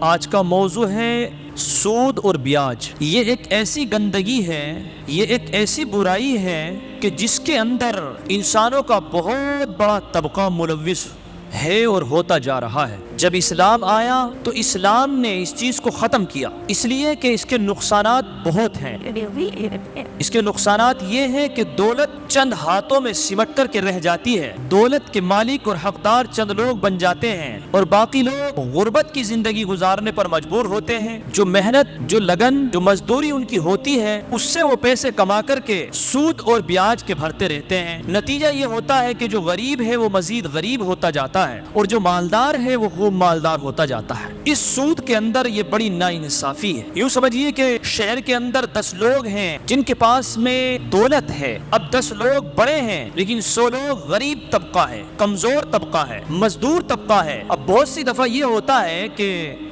آج کا موضوع ہے سود اور بیاج۔ یہ ایک ایسی گندگی ہے، یہ ایک ایسی برائی ہے کہ جس کے اندر انسانوں کا بہت بڑا طبقہ ملوث ہے اور ہوتا جا رہا ہے۔ جب اسلام آیا تو اسلام نے اس چیز کو ختم کیا، اس لیے کہ اس کے نقصانات بہت ہیں۔ اس کے نقصانات یہ ہیں کہ دولت چند ہاتھوں میں سمٹ کر کے رہ جاتی ہے، دولت کے مالک اور حقدار چند لوگ بن جاتے ہیں اور باقی لوگ غربت کی زندگی گزارنے پر مجبور ہوتے ہیں۔ جو محنت، جو لگن، جو مزدوری ان کی ہوتی ہے، اس سے وہ پیسے کما کر کے سود اور بیاج کے بھرتے رہتے ہیں۔ نتیجہ یہ ہوتا ہے کہ جو غریب ہے وہ مزید غریب ہوتا جاتا ہے اور جو مالدار ہے وہ خوب مالدار ہوتا جاتا ہے۔ اس سود کے اندر یہ بڑی ناانصافی ہے۔ یوں سمجھیے کہ شہر کے اندر 10 لوگ ہیں جن کے پاس میں دولت ہے، اب 10 لوگ بڑے ہیں لیکن 100 لوگ غریب طبقہ ہے، کمزور طبقہ ہے، مزدور طبقہ ہے۔ اب بہت سی دفعہ یہ ہوتا ہے کہ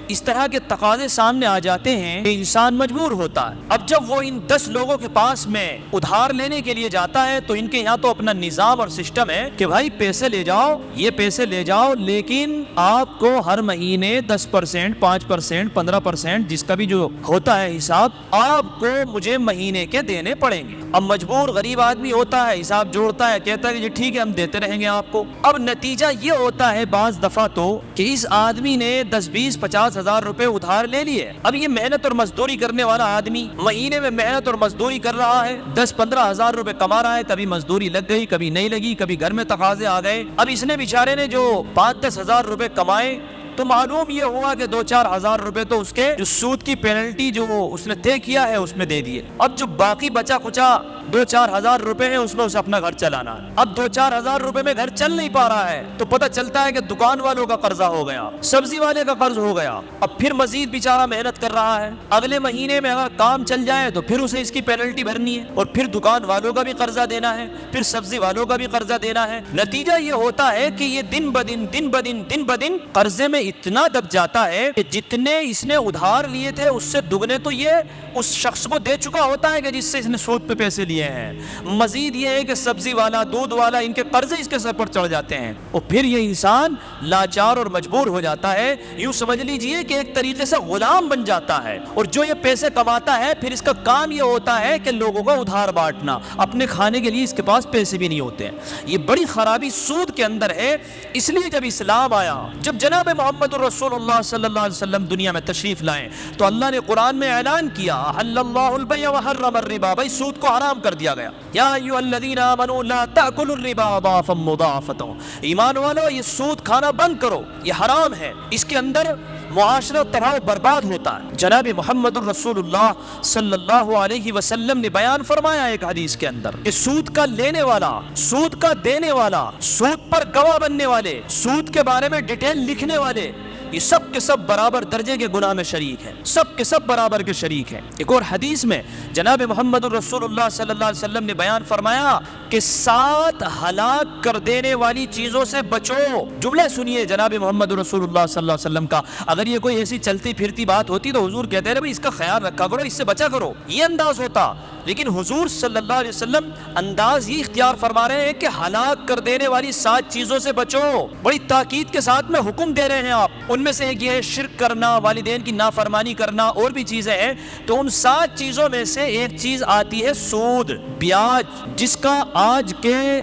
اس طرح کے تقاضے سامنے آ جاتے ہیں کہ انسان مجبور ہوتا ہے۔ اب جب وہ ان 10 لوگوں کے پاس میں ادھار لینے کے لیے جاتا ہے تو ان کے یہاں تو اپنا نظام اور سسٹم ہے کہ بھائی پیسے لے جاؤ، یہ پیسے لے جاؤ، لیکن آپ کو ہر مہینے 10%، 5%، 15% جس کا بھی جو ہوتا ہے حساب، آپ کو مجھے مہینے کے دینے پڑیں گے۔ اب مجبور غریب آدمی ہوتا ہے، حساب جوڑتا ہے، کہتا ہے کہ ٹھیک ہے ہم دیتے رہیں گے آپ کو۔ اب نتیجہ یہ ہوتا ہے بعض دفعہ تو کہ اس آدمی نے 10، 20، 50 ہزار روپے ادھار لے لیے۔ اب یہ محنت اور مزدوری کرنے والا آدمی مہینے میں محنت اور مزدوری کر رہا ہے، 10-15 ہزار روپے کما رہا ہے، کبھی مزدوری لگ گئی، کبھی نہیں لگی، کبھی گھر میں تقاضے آ گئے۔ اب اس نے بیچارے نے جو 5-10 ہزار روپے کمائے تو معلوم یہ ہوا کہ 2-4 ہزار روپے تو اس کے جو سود کی پینلٹی جو اس نے طے کیا ہے اس میں دے دیے۔ اب جو باقی بچا کچا 2-4 ہزار روپے ہیں اس میں اسے اپنا گھر چلانا ہے۔ اب 2-4 ہزار روپے میں گھر چل نہیں پا رہا ہے تو پتہ چلتا ہے کہ دکان والوں کا قرضہ ہو گیا، سبزی والے کا قرض ہو گیا۔ اب پھر مزید بیچارہ محنت کر رہا ہے، اگلے مہینے میں اگر کام چل جائے تو پھر اسے اس کی پینلٹی بھرنی ہے اور پھر دکان والوں کا بھی قرضہ دینا ہے، پھر سبزی والوں کا بھی قرضہ دینا ہے۔ نتیجہ یہ ہوتا ہے کہ یہ دن بدن قرضے میں اتنا دب جاتا ہے کہ جتنے اس نے ادھار لیے تھے اس سے دگنے تو یہ اس شخص کو دے چکا ہوتا ہے کہ جس سے اس نے سود پہ پیسے لیے ہیں۔ مزید یہ ہے کہ سبزی والا، دودھ والا، ان کے قرضے اس کے سر پر چڑھ جاتے ہیں اور پھر یہ انسان لاچار اور مجبور ہو جاتا ہے۔ یوں سمجھ لیجئے کہ ایک طریقے سے غلام بن جاتا ہے اور جو یہ پیسے کماتا ہے پھر اس کا کام یہ ہوتا ہے کہ لوگوں کو ادھار بانٹنا، اپنے کھانے کے لیے اس کے پاس پیسے بھی نہیں ہوتے ہیں۔ یہ بڑی خرابی سود کے اندر ہے۔ اس لیے جب اسلام آیا، جب جناب محمد رسول اللہ صلی اللہ علیہ وسلم دنیا میں تشریف لائے تو اللہ نے قرآن میں اعلان کیا احل اللہ البیع وحرم الربا، بھائی سود کو حرام کر دیا گیا۔ یا ایھا الذین آمنوا لا تأکلوا الربا اضعافا مضاعفۃ، ایمان والو یہ سود کھانا بند کرو، یہ حرام ہے، اس کے اندر معاشرہ تباہ و برباد ہوتا ہے۔ جناب محمد رسول اللہ صلی اللہ علیہ وسلم نے بیان فرمایا ایک حدیث کے اندر کہ سود کا لینے والا، سود کا دینے والا، سود پر گواہ بننے والے، سود کے بارے میں ڈیٹیل لکھنے والے، یہ سب کے سب برابر درجے کے گناہ میں شریک ہیں، سب کے سب برابر کے شریک ہیں۔ ایک اور حدیث میں جناب محمد رسول اللہ صلی اللہ علیہ وسلم نے بیان فرمایا کہ 7 ہلاک کر دینے والی چیزوں سے بچو۔ جملہ سنیے جناب محمد رسول اللہ صلی اللہ علیہ وسلم کا، اگر یہ کوئی ایسی چلتی پھرتی بات ہوتی تو حضور کہتے ہیں بھائی اس کا خیال رکھا کرو، اس سے بچا کرو، یہ انداز ہوتا، لیکن حضور صلی اللہ علیہ وسلم انداز یہ اختیار فرما رہے ہیں کہ ہلاک کر دینے والی 7 چیزوں سے بچو۔ بڑی تاکید کے ساتھ میں حکم دے رہے ہیں آپ۔ ان میں سے ایک یہ ہے شرک کرنا، والدین کی نافرمانی کرنا، اور بھی چیزیں ہیں۔ تو ان 7 چیزوں میں سے ایک چیز آتی ہے سود، بیاج، جس کا آج کے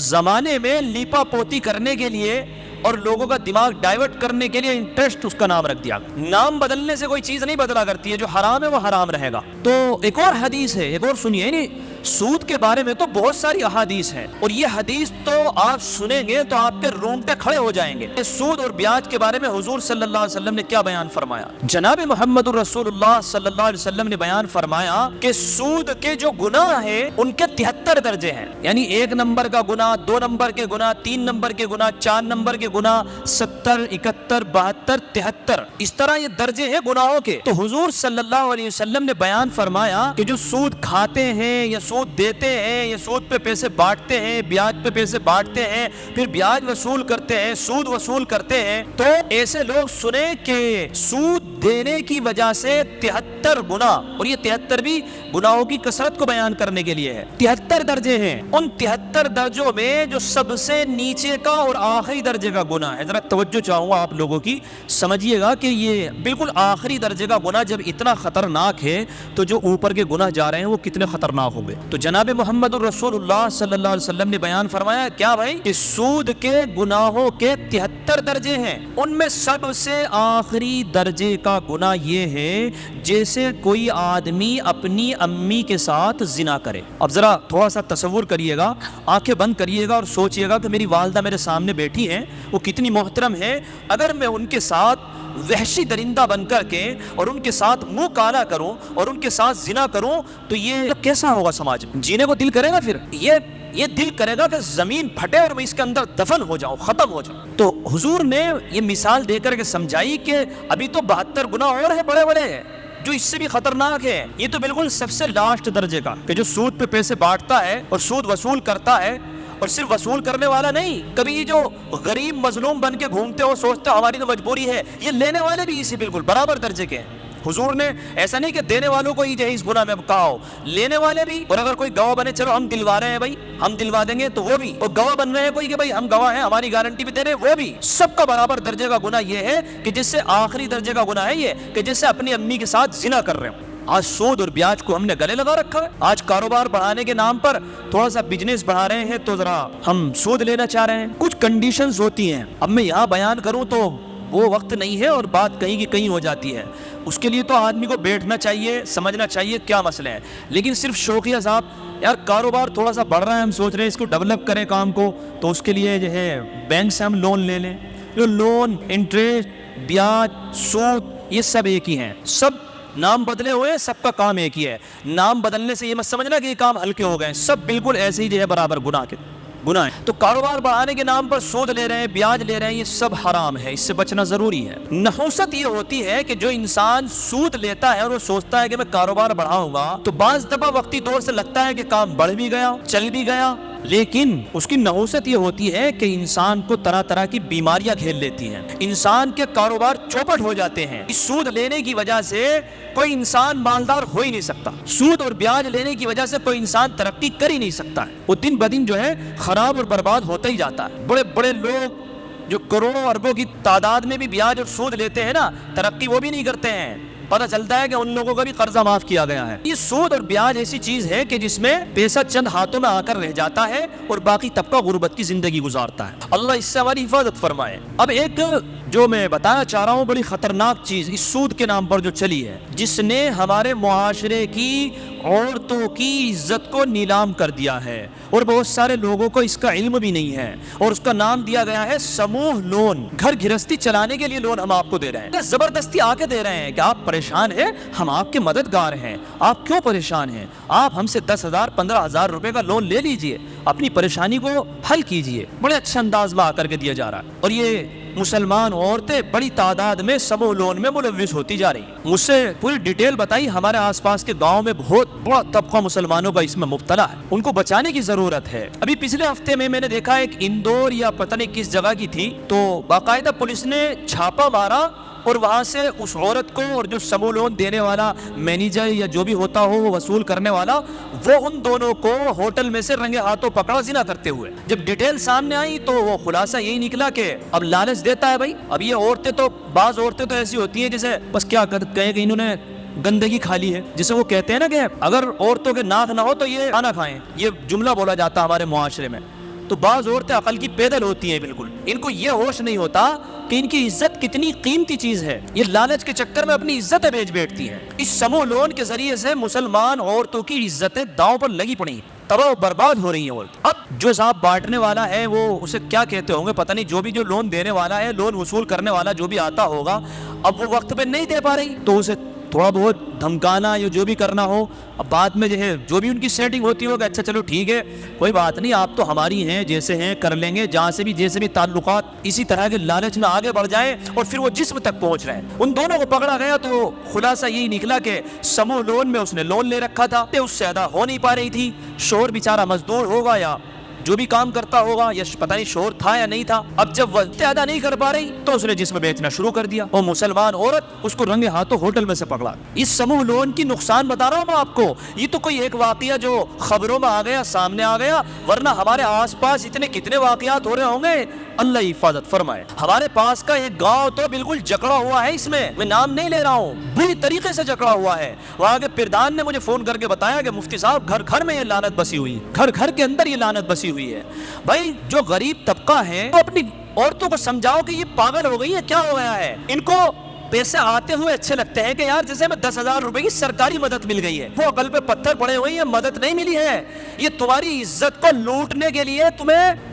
زمانے میں لیپا پوتی کرنے کے لیے اور لوگوں کا دماغ ڈائیورٹ کرنے کے لیے انٹرسٹ اس کا نام رکھ دیا۔ نام بدلنے سے کوئی چیز نہیں بدلا کرتی ہے، جو حرام ہے وہ حرام رہے گا۔ تو ایک اور حدیث ہے، ایک اور سنیے، نہیں سود کے بارے میں تو بہت ساری احادیث ہیں اور یہ حدیث تو آپ سنیں گے تو آپ کے رونگٹے کھڑے ہو جائیں گے۔ سود اور بیاج کے بارے میں حضور صلی اللہ علیہ وسلم نے کیا بیان فرمایا؟ جناب محمد رسول اللہ صلی اللہ علیہ وسلم نے بیان فرمایا کہ سود کے جو گناہ ہیں ان کے 73 درجے ہیں، یعنی 1 نمبر کا گناہ، 2 نمبر کے گناہ، 3 نمبر کے گناہ، 4 نمبر کے گناہ، 70، 71، 72، 73، اس طرح یہ درجے ہیں گناہوں کے۔ تو حضور صلی اللہ علیہ وسلم نے بیان فرمایا کہ جو سود کھاتے ہیں یا سود دیتے ہیں یا سود پہ پیسے بانٹتے ہیں، بیاج پہ پیسے بانٹتے ہیں، پھر بیاج وصول کرتے ہیں، سود وصول کرتے ہیں، تو ایسے لوگ سنیں کہ سود دینے کی وجہ سے 73 گناہ، اور یہ 73 بھی گناہوں کی کثرت کو بیان کرنے کے لیے ہے، 73 درجے ہیں، ان 73 درجوں میں جو سب سے نیچے کا اور آخری درجے کا گناہ ہے، ذرا توجہ چاہوں گا آپ لوگوں کی، سمجھیے گا کہ یہ بالکل آخری درجے کا گناہ جب اتنا خطرناک ہے تو جو اوپر کے گناہ جا رہے ہیں وہ کتنے خطرناک ہوں گے۔ تو جناب محمد الرسول اللہ صلی اللہ علیہ وسلم نے بیان فرمایا کیا بھائی کہ سود کے گناہوں کے 73 درجے ہیں، ان میں سب سے آخری درجے کا گناہ یہ ہے جیسے کوئی آدمی اپنی امی کے ساتھ زنا کرے۔ اب ذرا تھوڑا سا تصور کریے گا، آنکھیں بند کریے گا اور سوچئے گا کہ میری والدہ میرے سامنے بیٹھی ہیں، وہ کتنی محترم ہے، اگر میں ان کے ساتھ وحشی درندہ بن کر کے اور ان کے ساتھ منہ کالا کروں اور ان کے ساتھ زنا کروں تو یہ کیسا ہوگا سماج میں؟ جینے کو دل کرے گا؟ پھر یہ دل کرے گا کہ زمین پھٹے اور میں اس کے اندر دفن ہو جاؤں، ختم ہو جاؤں۔ تو حضور نے یہ مثال دے کر کے سمجھائی کہ ابھی تو 72 گناہ اور ہیں بڑے بڑے ہیں جو اس سے بھی خطرناک ہے، یہ تو بالکل سب سے لاسٹ درجے کا کہ جو سود پہ پیسے بانٹتا ہے اور سود وصول کرتا ہے، اور صرف وصول کرنے والا نہیں، کبھی جو غریب مظلوم بن کے گھومتے ہو سوچتے ہو ہماری تو مجبوری ہے، یہ لینے والے بھی اسی بالکل برابر درجے کے ہیں۔ حضور نے ایسا نہیں کہ دینے والوں کو ہی جو ہے اس گناہ میں کہا ہو، لینے والے بھی، اور اگر کوئی گواہ بنے چلو ہم دلوا رہے ہیں بھائی، ہم دلوا دیں گے تو وہ بھی، اور گواہ بن رہے ہیں کوئی کہ بھائی ہم گواہ ہیں ہماری گارنٹی بھی دے رہے ہیں وہ بھی، سب کا برابر درجے کا گناہ یہ ہے کہ جس سے آخری درجے کا گناہ ہے یہ کہ جس سے اپنی امی کے ساتھ زنا کر رہے ہوں۔ آج سود اور بیاج کو ہم نے گلے لگا رکھا ہے، آج کاروبار بڑھانے کے نام پر تھوڑا سا بزنس بڑھا رہے ہیں تو ذرا ہم سود لینا چاہ رہے ہیں۔ کچھ کنڈیشنز ہوتی ہیں، اب میں یہاں بیان کروں تو وہ وقت نہیں ہے اور بات کہیں کی کہیں ہو جاتی ہے، اس کے لیے تو آدمی کو بیٹھنا چاہیے، سمجھنا چاہیے کیا مسئلہ ہے، لیکن صرف شوقیہ صاحب یار کاروبار تھوڑا سا بڑھ رہا ہے، ہم سوچ رہے ہیں اس کو ڈیولپ کریں کام کو، تو اس کے لیے جو ہے بینک سے ہم لون لے لیں، جو لون، انٹریسٹ، بیاج، سود یہ سب ایک ہی ہیں، سب نام بدلے ہوئے، سب کا کام ایک ہی ہے۔ نام بدلنے سے یہ مت سمجھنا کہ یہ کام ہلکے ہو گئے، سب بالکل ایسے ہی جو ہے برابر گناہ ہے۔ تو کاروبار بڑھانے کے نام پر سود لے رہے ہیں، بیاج لے رہے ہیں، یہ سب حرام ہے، اس سے بچنا ضروری ہے۔ نحوست یہ ہوتی ہے کہ جو انسان سود لیتا ہے اور وہ سوچتا ہے کہ میں کاروبار بڑھاؤں گا تو بعض دفعہ وقتی طور سے لگتا ہے کہ کام بڑھ بھی گیا، چل بھی گیا، لیکن اس کی نحوست یہ ہوتی ہے کہ انسان کو طرح طرح کی بیماریاں گھیر لیتی ہیں، انسان کے کاروبار چوپٹ ہو جاتے ہیں۔ اس سود لینے کی وجہ سے کوئی انسان مالدار ہو ہی نہیں سکتا، سود اور بیاج لینے کی وجہ سے کوئی انسان ترقی کر ہی نہیں سکتا ہے، وہ دن بدن جو ہے خراب اور برباد ہوتا ہی جاتا ہے۔ بڑے بڑے لوگ جو کروڑوں اربوں کی تعداد میں بھی بیاج اور سود لیتے ہیں نا، ترقی وہ بھی نہیں کرتے ہیں، پتہ چلتا ہے کہ ان لوگوں کا بھی قرضہ معاف کیا گیا ہے۔ یہ سود اور بیاج ایسی چیز ہے کہ جس میں پیسہ چند ہاتھوں میں آ کر رہ جاتا ہے اور باقی طبقہ غربت کی زندگی گزارتا ہے، اللہ اس سے ہماری حفاظت فرمائے۔ اب ایک جو میں بتانا چاہ رہا ہوں بڑی خطرناک چیز اس سود کے نام پر جو چلی ہے، جس نے ہمارے معاشرے کی عورتوں کی عزت کو نیلام کر دیا ہے اور بہت سارے لوگوں کو اس کا علم بھی نہیں ہے، اور اس کا نام دیا گیا ہے سموہ لون۔ گھر گھرستی چلانے کے لیے لون ہم آپ کو دے رہے ہیں، زبردستی آ کے دے رہے ہیں کہ آپ پریشان ہیں، ہم آپ کے مددگار ہیں، آپ کیوں پریشان ہیں، آپ ہم سے 10,000 15,000 روپے کا لون لے لیجئے، اپنی پریشانی کو حل کیجئے۔ بڑے اچھے انداز میں آ کر کے دیا جا رہا ہے، اور یہ مسلمان عورتیں بڑی تعداد میں سموہ لون میں ملوث ہوتی جا رہی ہیں۔ مجھ سے پوری ڈیٹیل بتائی، ہمارے آس پاس کے گاؤں میں بہت بڑا طبقہ مسلمانوں کا اس میں مبتلا ہے، ان کو بچانے کی ضرورت ہے۔ ابھی پچھلے ہفتے میں نے دیکھا ایک اندور یا پتہ نہیں کس جگہ کی تھی، تو باقاعدہ پولیس نے چھاپا مارا اور وہاں سے اس عورت کو اور جو سموہ لون دینے والا مینیجر یا جو بھی ہوتا ہو وہ وصول کرنے والا، وہ ان دونوں کو ہوٹل میں سے رنگے ہاتھوں پکڑا زنا کرتے ہوئے۔ جب ڈیٹیل سامنے آئی تو وہ خلاصہ یہی نکلا کہ اب لالچ دیتا ہے بھائی، اب یہ عورتیں تو بعض عورتیں تو ایسی ہوتی ہیں جیسے بس کیا کہیں کہ انہوں نے گندگی کھا لی ہے، جسے وہ کہتے ہیں نا کہ اگر عورتوں کے ناک نہ ہو تو یہ کھانا کھائیں، یہ جملہ بولا جاتا ہے ہمارے معاشرے میں۔ تو بعض عورتیں عقل کی پیدل ہوتی ہیں، بالکل ان کو یہ ہوش نہیں ہوتا کہ ان کی عزت کتنی قیمتی چیز ہے، یہ لالچ کے چکر میں اپنی عزتیں بیچ بیٹھتی ہیں۔ اس سموہ لون کے ذریعے سے مسلمان عورتوں کی عزتیں داؤں پر لگی پڑی ہیں، تباہ و برباد ہو رہی ہیں۔ اب جو صاحب بانٹنے والا ہے وہ اسے کیا کہتے ہوں گے پتہ نہیں، جو لون دینے والا ہے، لون وصول کرنے والا جو بھی آتا ہوگا، اب وہ وقت پہ نہیں دے پا رہی تو اسے تھوڑا بہت دھمکانا یا جو بھی کرنا ہو، اب بعد میں جو ہے جو بھی ان کی سیٹنگ ہوتی ہوگا، اچھا چلو ٹھیک ہے کوئی بات نہیں، آپ تو ہماری ہیں، جیسے ہیں کر لیں گے، جہاں سے بھی جیسے بھی تعلقات اسی طرح کے لالچ میں آگے بڑھ جائیں اور پھر وہ جسم تک پہنچ رہے ہیں۔ ان دونوں کو پکڑا گیا تو خلاصہ یہی نکلا کہ سموہ لون میں اس نے لون لے رکھا تھا، اس سے ادا ہو نہیں پا رہی تھی، شوہر بیچارہ مزدور ہوگا یا جو بھی کام کرتا ہوگا یا پتہ نہیں شور تھا یا نہیں تھا، اب جب وقت ادا نہیں کر پا رہی تو اس نے جسم بیچنا شروع کر دیا. وہ مسلمان عورت اس کو رنگے ہاتھوں ہوٹل میں سے پکڑا. اس سموہ لون کی نقصان بتا رہا ہوں میں آپ کو. یہ تو کوئی ایک واقعہ جو خبروں میں آ گیا، سامنے آ گیا، ورنہ ہمارے آس پاس اتنے کتنے واقعات ہو رہے ہوں گے. اللہ حفاظت فرمائے. ہمارے پاس کا ایک گاؤں تو بالکل جکڑا ہوا ہے، اس میں میں نام نہیں لے رہا ہوں، بری طریقے سے جکڑا ہوا ہے. وہاں کے پردھان نے مجھے فون کر کے بتایا کہ مفتی صاحب گھر گھر میں یہ لعنت بسی ہوئی ہے، گھر گھر کے اندر یہ لعنت بسی ہوئی ہے. بھائی جو غریب طبقہ ہے وہ اپنی عورتوں کو سمجھاؤ کہ یہ پاگل ہو گئی ہے، کیا ہو گیا ہے. ان کو پیسے آتے ہوئے اچھے لگتے ہیں کہ یار جیسے میں 10,000 روپے کی سرکاری مدد مل گئی ہے. وہ عقل پہ پتھر پڑے ہوئے ہیں، مدد نہیں ملی ہے. یہ تمہاری عزت کو لوٹنے کے لیے تمہیں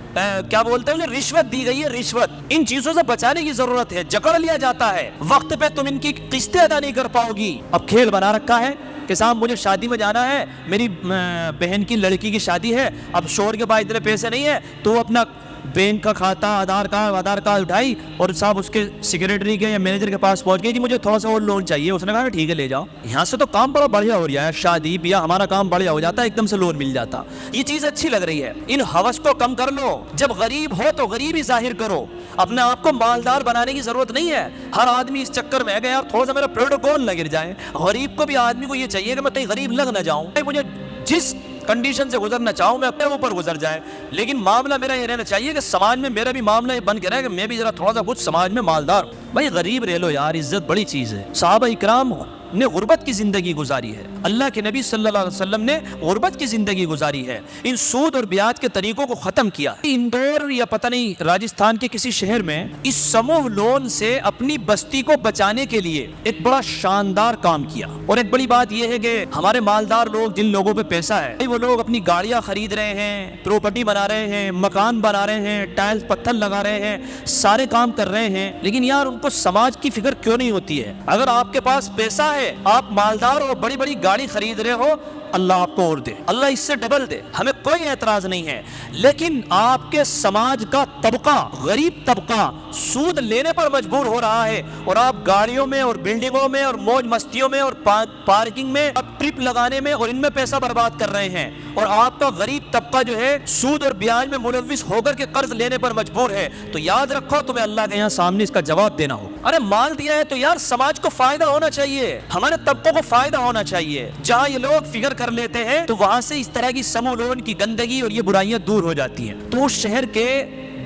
کیا بولتے ہیں رشوت دی گئی ہے، رشوت. ان چیزوں سے بچانے کی ضرورت ہے. جکڑ لیا جاتا ہے، وقت پہ تم ان کی قسطیں ادا نہیں کر پاؤ گی. اب کھیل بنا رکھا ہے کہ صاحب مجھے شادی میں جانا ہے، میری بہن کی لڑکی کی شادی ہے، اب شوہر کے پاس اتنے پیسے نہیں ہے تو اپنا بینک کا کھاتا، آدھار کارڈ اٹھائی اور صاحب اس کے سیکریٹری کے یا مینیجر کے پاس پہنچ گئی، جی مجھے تھوڑا سا اور لون چاہیے. اس نے کہا ٹھیک ہے لے جاؤ. یہاں سے تو کام بڑا بڑھیا ہو رہا ہے، شادی بیاہ ہمارا کام بڑھیا ہو جاتا ہے، ایک دم سے لون مل جاتا. یہ چیز اچھی لگ رہی ہے. ان ہوس کو کم کر لو. جب غریب ہو تو غریبی ظاہر کرو. اپنے آپ کو مالدار بنانے کی ضرورت نہیں ہے. ہر آدمی اس چکر میں ہے کہ یار تھوڑا سا میرا پروٹوکول نہ گر جائے. غریب کو بھی آدمی کو یہ چاہیے کہ میں کہیں غریب لگ نہ جاؤں، مجھے جس کنڈیشن سے گزرنا چاہوں میں اپنے اوپر گزر جائے. لیکن معاملہ میرا یہ رہنا چاہیے کہ سماج میں میرا بھی معاملہ یہ بن کے رہے کہ میں بھی ذرا تھوڑا سا کچھ سماج میں مالدار ہوں. بھائی غریب رہ لو یار، عزت بڑی چیز ہے. صحابہ اکرام نے غربت کی زندگی گزاری ہے. اللہ کے نبی صلی اللہ علیہ وسلم نے غربت کی زندگی گزاری ہے. ان سود اور بیاج کے طریقوں کو ختم کیا. اندور یا پتہ نہیں راجستھان کے کسی شہر میں اس سموہ لون سے اپنی بستی کو بچانے کے لیے ایک بڑا شاندار کام کیا. اور ایک بڑی بات یہ ہے کہ ہمارے مالدار لوگ، جن لوگوں پہ پیسہ ہے، وہ لوگ اپنی گاڑیاں خرید رہے ہیں، پراپرٹی بنا رہے ہیں، مکان بنا رہے ہیں، ٹائلز پتھر لگا رہے ہیں، سارے کام کر رہے ہیں. لیکن یار ان کو سماج کی فکر کیوں نہیں ہوتی ہے؟ اگر آپ کے پاس پیسہ ہے، آپ مالدار ہو، بڑی بڑی گاڑی خرید رہے ہو، اللہ آپ کو اور دے، اللہ اس سے ڈبل دے، ہمیں کوئی اعتراض نہیں ہے. لیکن آپ کے سماج کا طبقہ، غریب طبقہ سود لینے پر مجبور ہو رہا ہے، اور آپ گاڑیوں میں اور بلڈنگوں میں اور موج مستیوں میں اور پارکنگ میں اور ٹرپ لگانے میں اور ان میں پیسہ برباد کر رہے ہیں. اور آپ کا غریب طبقہ جو ہے سود اور بیاج میں ملوث ہو کر کے قرض لینے پر مجبور ہے. تو یاد رکھو تمہیں اللہ کے یہاں سامنے اس کا جواب دینا ہو. ارے مال دیا ہے تو یار سماج کو فائدہ ہونا چاہیے، ہمارے طبقوں کو فائدہ ہونا چاہیے. جہاں یہ لوگ فکر کر لیتے ہیں تو وہاں سے اس طرح کی سموہ لون کی گندگی اور یہ برائیاں دور ہو جاتی ہیں. تو اس شہر کے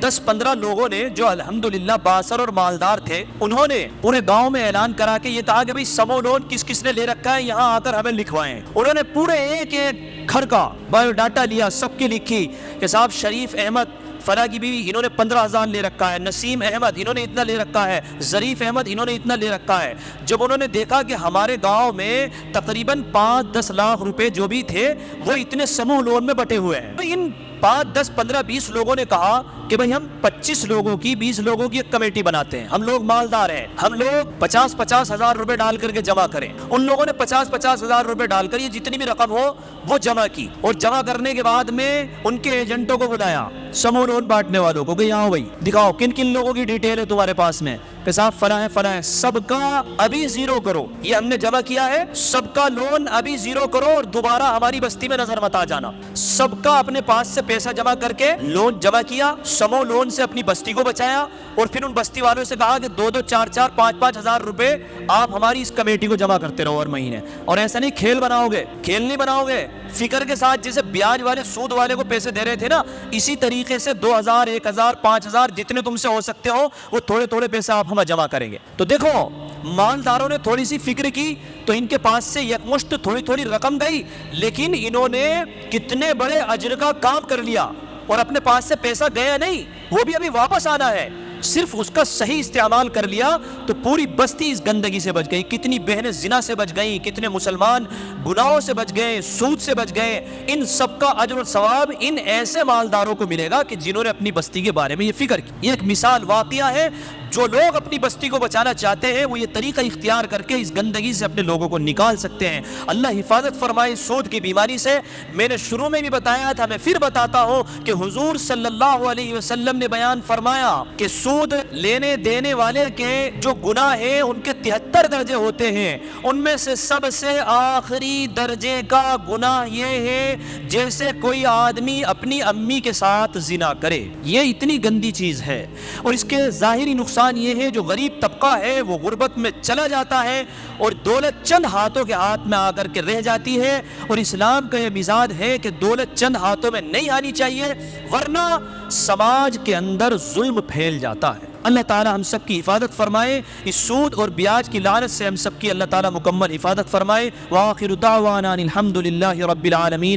10-15 لوگوں نے جو الحمدللہ بااثر اور مالدار تھے، انہوں نے پورے گاؤں میں اعلان کرا کے یہ کہا کہ بھئی سموہ لون کس کس نے لے رکھا ہے یہاں آ کر ہمیں لکھوائیں. انہوں نے پورے ایک ایک گھر کا بایو ڈاٹا لیا، سب کی لکھی کہ صاحب شریف احمد فلاں کی بیوی انہوں نے 15,000 لے رکھا ہے، نسیم احمد انہوں نے اتنا لے رکھا ہے، ظریف احمد انہوں نے اتنا لے رکھا ہے. جب انہوں نے دیکھا کہ ہمارے گاؤں میں تقریباً 5-10 لاکھ روپے جو بھی تھے وہ اتنے سموہ لون میں بٹے ہوئے ہیں، تو ان 5, 10, 15, 20 لوگوں نے کہا کہ بھئی ہم 25 لوگوں کی 20 لوگوں کی ایک کمیٹی بناتے ہیں. ہم لوگ مالدار ہیں، ہم لوگ 50 ہزار روپے ڈال کر کے جمع کریں. ان لوگوں نے 50 ہزار روپے ڈال کر یہ جتنی بھی رقم ہو وہ جمع کی، اور جمع کرنے کے بعد میں ان کے ایجنٹوں کو بلایا، سموہ لون بانٹنے والوں کو، کہ یہاں بھائی دکھاؤ کن کن لوگوں کی ڈیٹیل ہے تمہارے پاس میں، کہ صاحب فلاں ہے فلاں ہے، سب کا ابھی زیرو کرو. یہ ہم نے جمع کیا ہے، سب کا لون ابھی زیرو کرو اور دوبارہ ہماری بستی میں نظر مت آ جانا. سب کا اپنے پاس سے پیسہ جمع کر کے لون جمع کیا، سموہ لون سے اپنی بستی کو بچایا، اور پھر ان بستی والوں سے کہا کہ 2-2, 4-4, 5-5 ہزار روپے آپ ہماری اس کمیٹی کو جمع کرتے رہو ہر مہینے. اور ایسا نہیں کھیل بناؤ گے، کھیل نہیں بناؤ گے، فکر کے ساتھ جیسے بیاج والے سود والے کو پیسے دے رہے تھے نا، اسی طریقے سے 2,000, 1,000, 5,000 جتنے تم سے ہو سکتے ہو وہ تھوڑے تھوڑے پیسے آپ ہمیں جمع کریں گے. تو دیکھو مالداروں نے تھوڑی سی فکر کی تو ان کے پاس سے یکمشت تھوڑی تھوڑی رقم گئی، لیکن انہوں نے کتنے بڑے اجر کا کام کر لیا، اور اپنے پاس سے پیسہ گیا نہیں، وہ بھی ابھی واپس آنا ہے، صرف اس کا صحیح استعمال کر لیا تو پوری بستی اس گندگی سے بچ گئی. کتنی بہنیں زنا سے بچ گئیں، کتنے مسلمان گناہوں سے بچ گئے، سود سے بچ گئے. ان سب کا اجر و ثواب ان ایسے مالداروں کو ملے گا کہ جنہوں نے اپنی بستی کے بارے میں یہ فکر کی. یہ ایک مثال واقعہ ہے جو لوگ اپنی بستی کو بچانا چاہتے ہیں وہ یہ طریقہ اختیار کر کے اس گندگی سے اپنے لوگوں کو نکال سکتے ہیں۔ اللہ حفاظت فرمائے سود کی بیماری سے۔ میں نے شروع میں بھی بتایا تھا، میں پھر بتاتا ہوں کہ حضور صلی اللہ علیہ وسلم نے بیان فرمایا کہ سود لینے دینے والے کے جو گناہ ہیں ان کے 73 درجے ہوتے ہیں، ان میں سے سب سے آخری درجے کا گناہ یہ ہے جیسے کوئی آدمی اپنی امی کے ساتھ زنا کرے۔ یہ اتنی گندی چیز ہے، اور اس کے ظاہری نقصان یہ ہے جو غریب طبقہ ہے وہ غربت میں چلا جاتا ہے اور دولت چند ہاتھوں کے ہاتھ میں آ کر کے رہ جاتی ہے، اور اسلام کا یہ مزاج ہے کہ دولت چند ہاتھوں میں نہیں آنی چاہیے ورنہ سماج کے اندر ظلم پھیل جاتا ہے۔ اللہ تعالی ہم سب کی حفاظت فرمائے، اس سود اور بیاج کی لعنت سے ہم سب کی اللہ تعالی مکمل حفاظت فرمائے۔ وآخر دعوانا الحمد للہ رب العالمین۔